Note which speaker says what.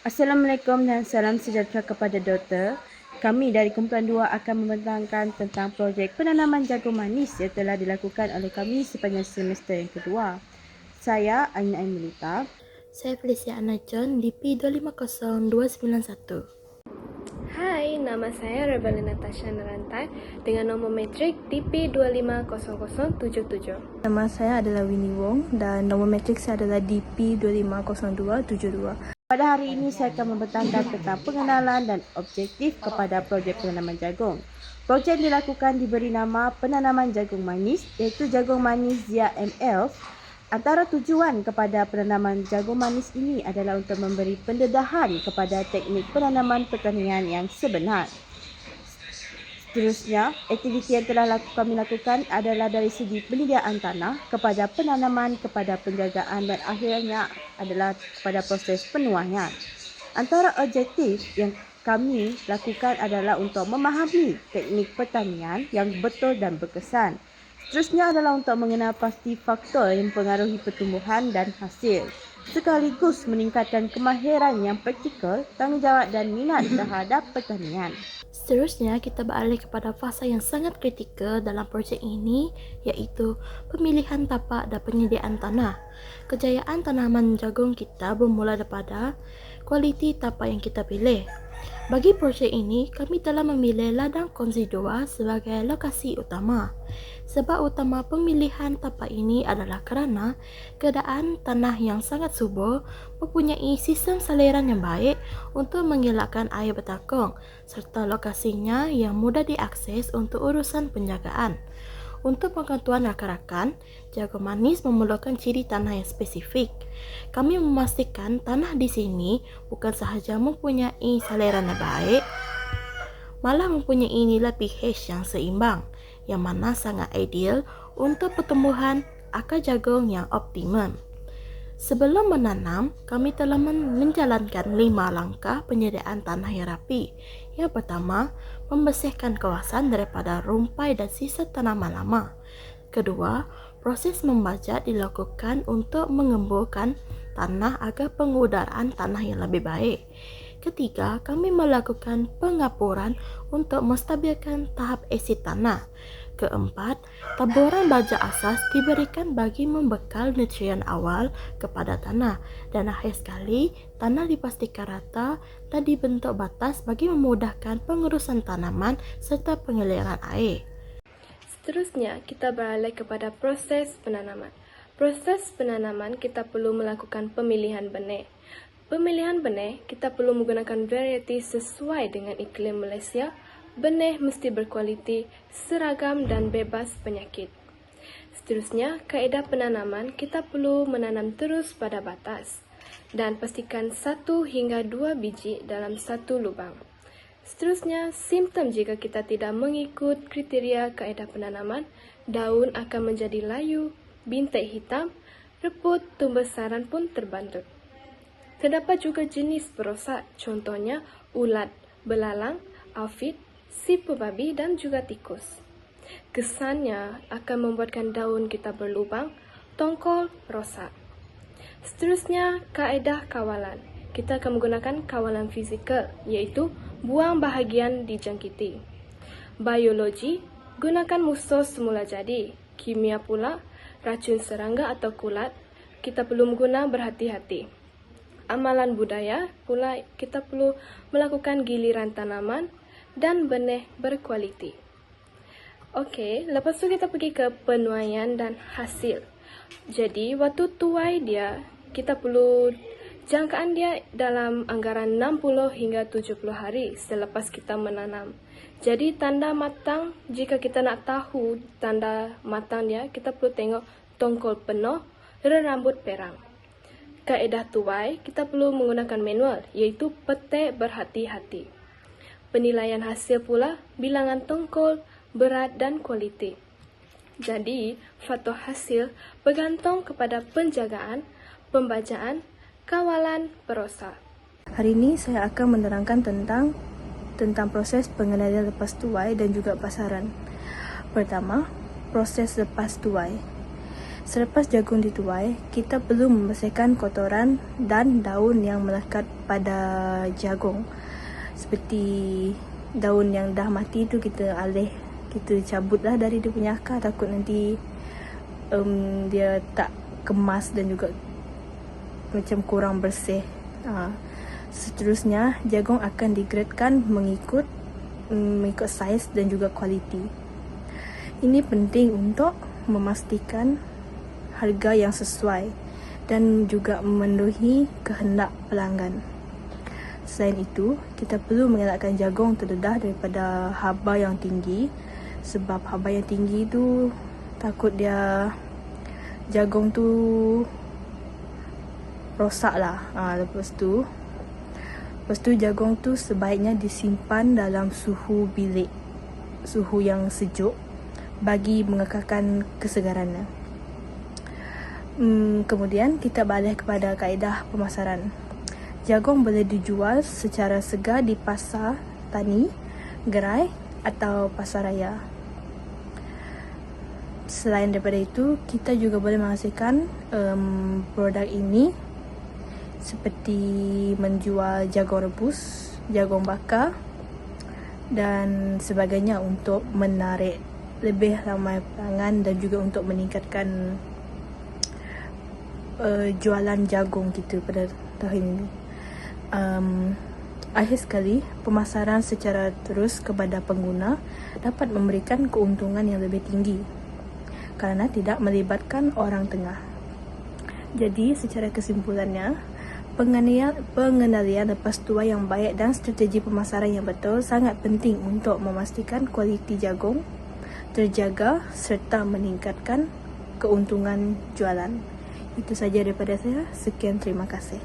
Speaker 1: Assalamualaikum dan salam sejahtera kepada doktor. Kami dari Kumpulan 2 akan membentangkan tentang projek penanaman jagung manis yang telah dilakukan oleh kami sepanjang semester yang kedua. Saya Aina Aimulita.
Speaker 2: Saya Felicia Anna John, DP 250291.
Speaker 3: Hai, nama saya Rebeli Natasha Narantai dengan nombor metrik DP 250077.
Speaker 4: Nama saya adalah Winnie Wong dan nombor metrik saya adalah DP 250272.
Speaker 1: Pada hari ini saya akan membentangkan tentang pengenalan dan objektif kepada projek penanaman jagung. Projek dilakukan diberi nama penanaman jagung manis iaitu jagung manis Zia ML. Antara tujuan kepada penanaman jagung manis ini adalah untuk memberi pendedahan kepada teknik penanaman pertanian yang sebenar. Seterusnya, aktiviti yang telah kami lakukan adalah dari segi penyediaan tanah kepada penanaman, kepada penjagaan dan akhirnya adalah kepada proses penuaian. Antara objektif yang kami lakukan adalah untuk memahami teknik pertanian yang betul dan berkesan. Seterusnya adalah untuk mengenal pasti faktor yang mempengaruhi pertumbuhan dan hasil, sekaligus meningkatkan kemahiran yang praktikal, tanggungjawab dan minat terhadap pertanian.
Speaker 2: Seterusnya, kita beralih kepada fasa yang sangat kritikal dalam projek ini, iaitu pemilihan tapak dan penyediaan tanah. Kejayaan tanaman jagung kita bermula daripada kualiti tapak yang kita pilih. Bagi projek ini, kami telah memilih ladang kongsi 2 sebagai lokasi utama. Sebab utama pemilihan tapak ini adalah kerana keadaan tanah yang sangat subur mempunyai sistem saliran yang baik untuk mengelakkan air bertakung serta lokasinya yang mudah diakses untuk urusan penjagaan. Untuk pengetahuan rakan-rakan, jagung manis memerlukan ciri tanah yang spesifik. Kami memastikan tanah di sini bukan sahaja mempunyai saliran yang baik, malah mempunyai nilai pH yang seimbang, yang mana sangat ideal untuk pertumbuhan akar jagung yang optimum. Sebelum menanam, kami telah menjalankan 5 langkah penyediaan tanah yang rapi. Yang pertama, membersihkan kawasan daripada rumpai dan sisa tanaman lama. Kedua, proses membajak dilakukan untuk mengemburkan tanah agar pengudaraan tanah yang lebih baik. Ketiga, kami melakukan pengapuran untuk menstabilkan tahap asid tanah. Keempat, taburan baja asas diberikan bagi membekal nutrien awal kepada tanah. Dan akhir sekali, tanah dipastikan rata dan dibentuk batas bagi memudahkan pengurusan tanaman serta pengaliran air.
Speaker 3: Seterusnya, kita beralih kepada proses penanaman. Proses penanaman kita perlu melakukan pemilihan benih. Pemilihan benih, kita perlu menggunakan varieti sesuai dengan iklim Malaysia. Benih mesti berkualiti, seragam dan bebas penyakit. Seterusnya, kaedah penanaman kita perlu menanam terus pada batas dan pastikan 1 hingga 2 biji dalam satu lubang. Seterusnya, simptom jika kita tidak mengikut kriteria kaedah penanaman, daun akan menjadi layu, bintik hitam, reput, tumbuh saran pun terbantut. Terdapat juga jenis perosak, contohnya ulat, belalang, aphid, sipu babi dan juga tikus. Kesannya akan membuatkan daun kita berlubang, tongkol, rosak. Seterusnya, kaedah kawalan. Kita akan menggunakan kawalan fizikal, iaitu buang bahagian dijangkiti. Biologi, gunakan musuh semula jadi. Kimia pula, racun serangga atau kulat, kita perlu menggunakan berhati-hati. Amalan budaya pula, kita perlu melakukan giliran tanaman dan benih berkualiti. Okey, lepas tu kita pergi ke penuaian dan hasil. Jadi, waktu tuai dia, kita perlu jangkaan dia dalam anggaran 60 hingga 70 hari selepas kita menanam. Jadi, tanda matang, jika kita nak tahu tanda matang dia, kita perlu tengok tongkol penuh, rambut perang. Kaedah tuai, kita perlu menggunakan manual, iaitu petik berhati-hati. Penilaian hasil pula, bilangan tongkol, berat dan kualiti. Jadi, faktor hasil bergantung kepada penjagaan, pembajaan, kawalan, perosak.
Speaker 4: Hari ini saya akan menerangkan tentang proses pengendalian lepas tuai dan juga pasaran. Pertama, proses lepas tuai. Selepas jagung dituai, kita perlu membersihkan kotoran dan daun yang melekat pada jagung. Seperti daun yang dah mati tu kita cabutlah dari dia punya akar, takut nanti dia tak kemas dan juga macam kurang bersih. Seterusnya, jagung akan digradekan mengikut saiz dan juga kualiti. Ini penting untuk memastikan harga yang sesuai dan juga memenuhi kehendak pelanggan. Selain itu, kita perlu mengelakkan jagung terdedah daripada haba yang tinggi, sebab haba yang tinggi tu takut jagung tu rosak lah. Lepas tu jagung tu sebaiknya disimpan dalam suhu bilik, suhu yang sejuk, bagi mengekalkan kesegarannya. Kemudian kita balik kepada kaedah pemasaran. Jagung boleh dijual secara segar di pasar tani, gerai atau pasar raya. Selain daripada itu, kita juga boleh menghasilkan produk ini seperti menjual jagung rebus, jagung bakar dan sebagainya untuk menarik lebih ramai pelanggan dan juga untuk meningkatkan jualan jagung kita pada tahun ini. Akhir sekali, pemasaran secara terus kepada pengguna dapat memberikan keuntungan yang lebih tinggi kerana tidak melibatkan orang tengah. Jadi, secara kesimpulannya, pengendalian lepas tuai yang baik dan strategi pemasaran yang betul sangat penting untuk memastikan kualiti jagung terjaga serta meningkatkan keuntungan jualan. Itu saja daripada saya. Sekian, terima kasih.